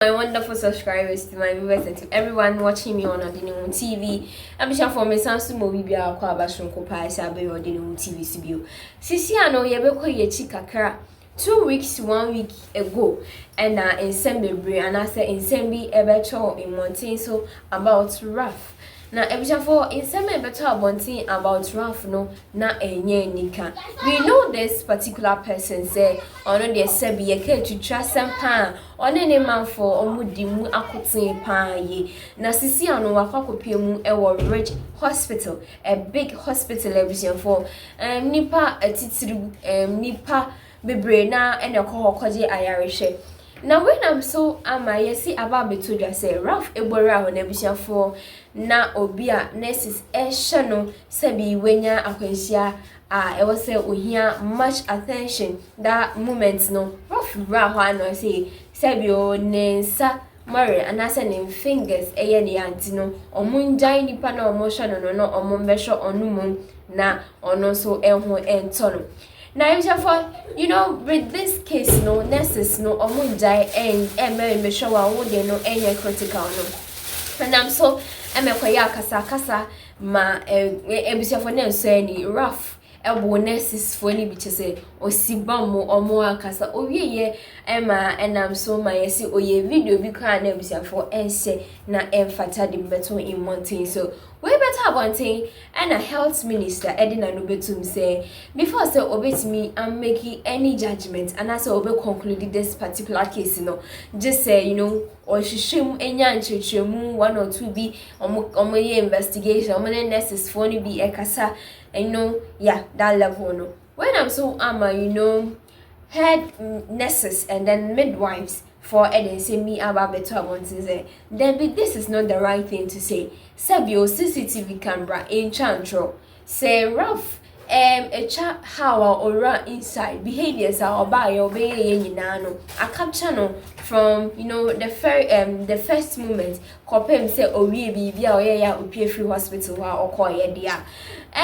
My wonderful subscribers, to my viewers, and to everyone watching me on Unauthorized TV. I'm sure for me, Sansu Mobi a Kwabashon Kopa Sabe or Unauthorized TV Studio. Sisi ano yebeko yechi kakra 2 weeks, 1 week ago, and in Sembebre, and I said in Sembi Ebecho in Montenso about Raph. Now, for in some better abonting about Raph no na enye nika. We know this particular person say ono de sebi eke to trust some pan on any man for omudimu akotin pan ye. Na sisi ano wakakopie ewo Rich Hospital, a big hospital everything for nipa atitiru nipa bebre na ene kohokoje ayareshe. Now when I'm so yesi about betuja say Raph ebora on ebusha for na obia nurses shano sebi wenya akwensia e was say ohia much attention that moment no Raph bra no say sebi o nensa mare anasa ne fingers eye ne anti no omunjai nipa na omotion no omombesho onumum na ono so enho entono. Now, you know, with this case, no nurses, no omunjai and me show would no any critical no. And I'm so kwaya kasa ma ebusha for nem say ni Raph elbow nurses for any bitch say osibamo omo akasa owie ema and I'm so my yesi oye video bi kan ebusha for ense na emfata the beto in mountain so we better wanting and a health minister Edina no betum say before say obetimi am making any judgment and as obe conclude this particular case no just say you know or shishim enya nchechemu 1 or 2 be omo investigation omo nurses for ni be ekasa and you know yeah that level no when I'm so you know head nurses and then midwives for Eden say me about better wanting say then this is not the right thing to say. Sabio CCTV camera in Chantro say Raph a chat how or run inside behaviors are by obey no a capture no from you know the first moment kopem say we be ya free hospital or call ye dia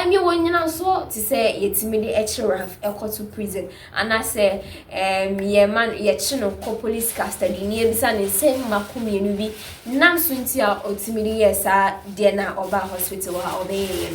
you want you so to say it's me the Raph to prison and I say ye man ye chino police custody near the same makumi no bi nam suntia ultimately yes na oba hospital or obey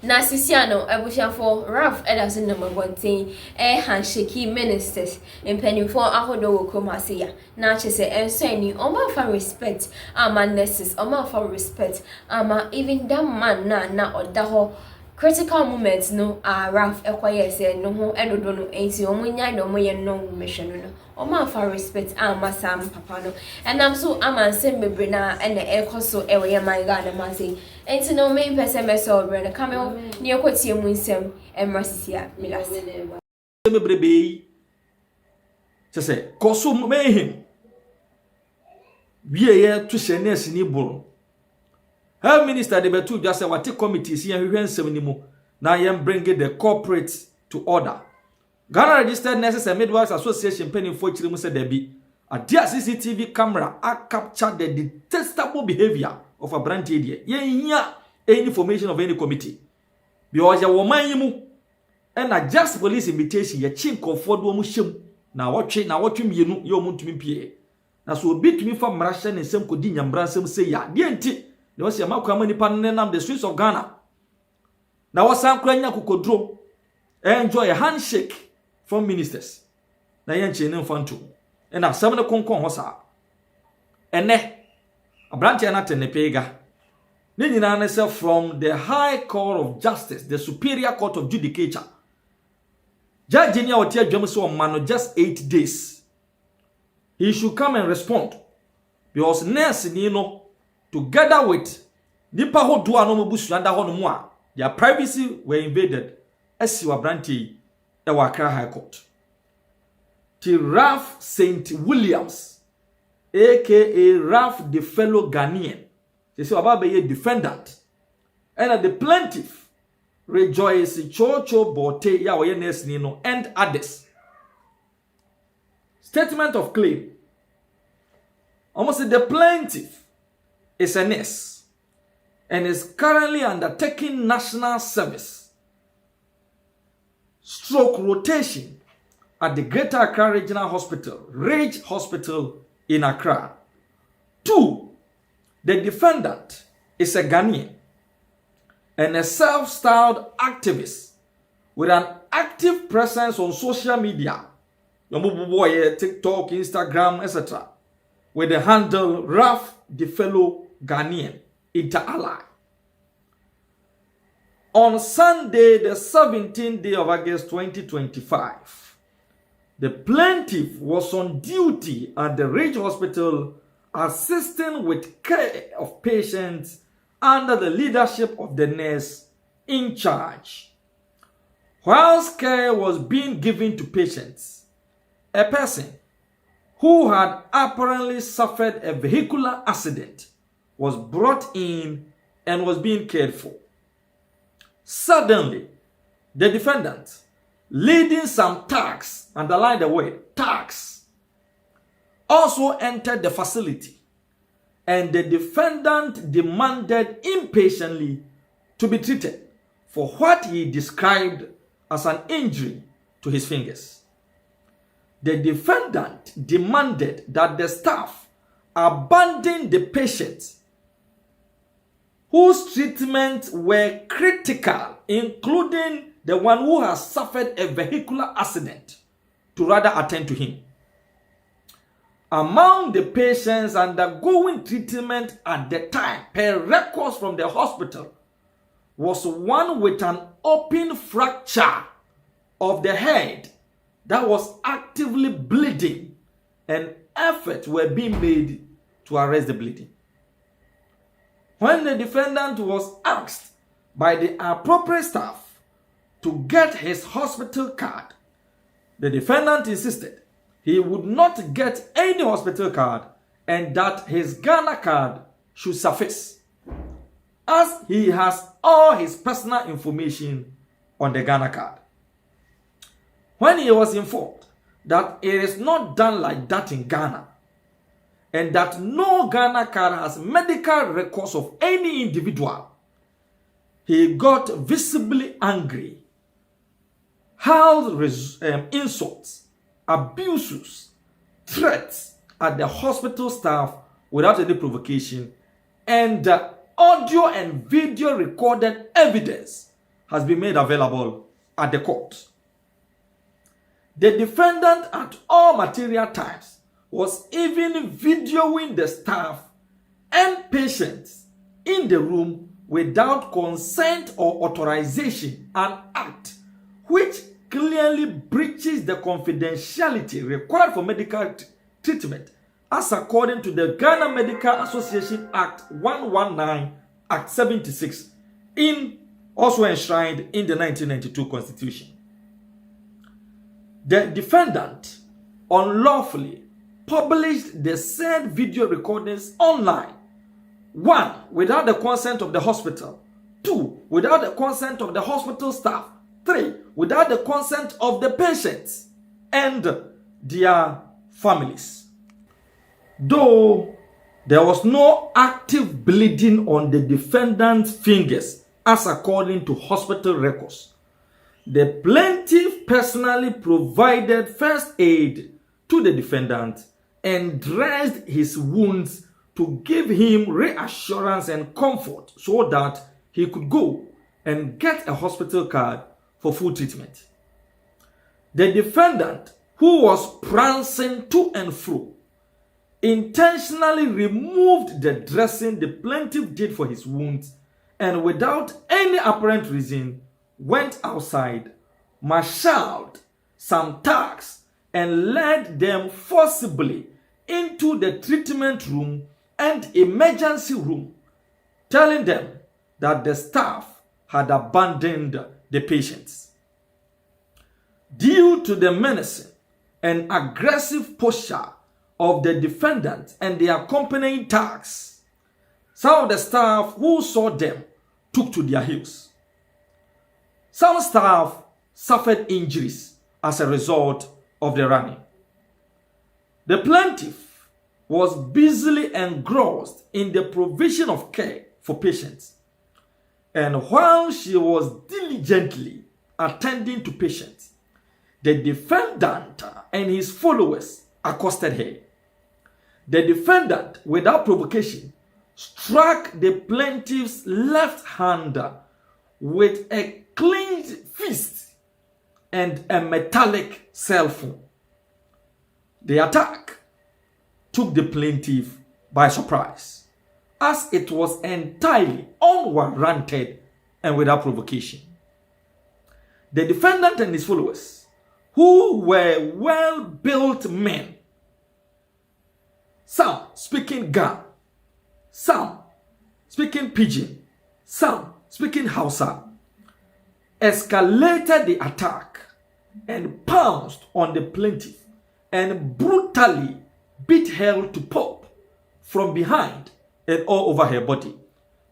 na sisiano ebusha for Raph Ederson number 1 handshake ministers impenifo ahodo wo komasiya na chese enseni oma for respect ama nurses oma for respect ama even that man na odaho critical moments no Raph ekwaye say no ho edodo no enti omunya no moye no mission no oma for respect ama sam papa no and I'm so ama sembebre na ene ekoso ewe my God na say enti no main person meso brand camel ni ekotie mu nsem emrasisia milas sembebre say koso mehim wieye to shenesi ni buru health minister de betu just say what committee si ahwehwe nsem ni mu na yem bring the corporate to order. Ghana Registered Nurses and Midwives Association penny for chirimu say debi a dear CCTV camera capture the detestable behavior of a branch area. Ye any information of any committee because ya woman yimu and a just police invitation ye chin comfort wo mu shem na wotwe mienu ye omuntumi pie na so obi tumi fa mrahye ne nsem kodi nyambra nsem say ya de enti ne wo se makwa manipa nenam the streets of Ghana na wasan kura nya kokodro enjoy a handshake from ministers na yenche ne mfanto and na sam ne konkon ho sa ene abranche na tene pega ne nyina ne se from the High Court of Justice, the Superior Court of Judicature. Judge Nia Otia Jameso Mano just 8 days. He should come and respond. Because nurse Nino together with Nipa ho do anomo busu anda ho no mu a their privacy were invaded as you branch e Accra High Court. Till Raph St. Williams aka Raph the fellow Ghanaian. They say about be a defendant. And the plaintiff Rejoice Chocho Bote ya oye nurse Nino and others. Statement of claim. Almost the plaintiff is a nurse and is currently undertaking national service stroke rotation at the Greater Accra Regional Hospital, Rage Hospital in Accra. 2. The defendant is a Ghanaian and a self-styled activist with an active presence on social media, TikTok, Instagram, etc., with the handle Raph the fellow Ghanaian inter-ally. On Sunday, the 17th day of August 2025, the plaintiff was on duty at the Ridge Hospital assisting with care of patients under the leadership of the nurse in charge. Whilst care was being given to patients, a person who had apparently suffered a vehicular accident was brought in and was being cared for. Suddenly, the defendant, leading some thugs, underline the word thugs, also entered the facility, and the defendant demanded impatiently to be treated for what he described as an injury to his fingers. The defendant demanded that the staff abandon the patient whose treatment were critical, including the one who has suffered a vehicular accident, to rather attend to him. Among the patients undergoing treatment at the time, per records from the hospital, was one with an open fracture of the head that was actively bleeding, and efforts were being made to arrest the bleeding. When the defendant was asked by the appropriate staff to get his hospital card, the defendant insisted he would not get any hospital card and that his Ghana card should suffice, as he has all his personal information on the Ghana card. When he was informed that it is not done like that in Ghana, and that no Ghana card has medical records of any individual, he got visibly angry, hurled insults, abuses, threats at the hospital staff without any provocation, and audio and video recorded evidence has been made available at the court. The defendant at all material times was even videoing the staff and patients in the room without consent or authorization, an act which clearly breaches the confidentiality required for medical treatment, as according to the Ghana Medical Association Act 119, Act 76, also enshrined in the 1992 Constitution. The defendant unlawfully published the said video recordings online. 1. Without the consent of the hospital. 2. Without the consent of the hospital staff. 3. Without the consent of the patients and their families. Though there was no active bleeding on the defendant's fingers, as according to hospital records, the plaintiff personally provided first aid to the defendant and dressed his wounds to give him reassurance and comfort so that he could go and get a hospital card for full treatment. The defendant, who was prancing to and fro, intentionally removed the dressing the plaintiff did for his wounds and without any apparent reason went outside, marshaled some thugs and led them forcibly into the treatment room and emergency room, telling them that the staff had abandoned the patients. Due to the menacing and aggressive posture of the defendant and the accompanying thugs, some of the staff who saw them took to their heels. Some staff suffered injuries as a result of the running. The plaintiff was busily engrossed in the provision of care for patients, and while she was diligently attending to patients, the defendant and his followers accosted her. The defendant, without provocation, struck the plaintiff's left hand with a clenched fist and a metallic cell phone. The attack took the plaintiff by surprise, as it was entirely unwarranted and without provocation. The defendant and his followers, who were well-built men, some speaking Ga, some speaking Pidgin, some speaking Hausa, escalated the attack and pounced on the plaintiff and brutally beat her to pulp from behind and all over her body.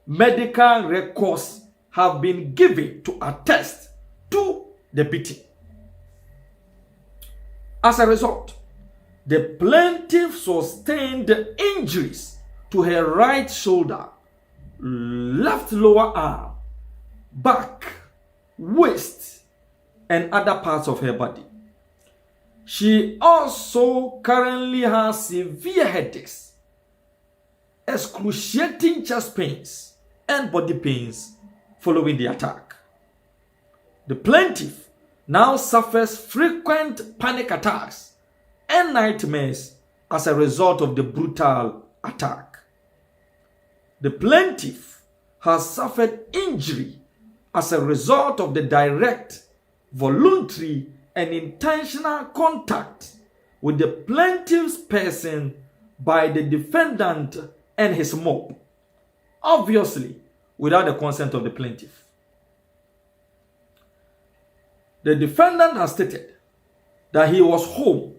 Medical records have been given to attest to the beating. As a result, the plaintiff sustained injuries to her right shoulder, left lower arm, back, waist, and other parts of her body. She also currently has severe headaches, excruciating chest pains, and body pains following the attack. The plaintiff now suffers frequent panic attacks and nightmares as a result of the brutal attack. The plaintiff has suffered injury as a result of the direct, voluntary, and intentional contact with the plaintiff's person by the defendant and his mob, obviously without the consent of the plaintiff. The defendant has stated that he was home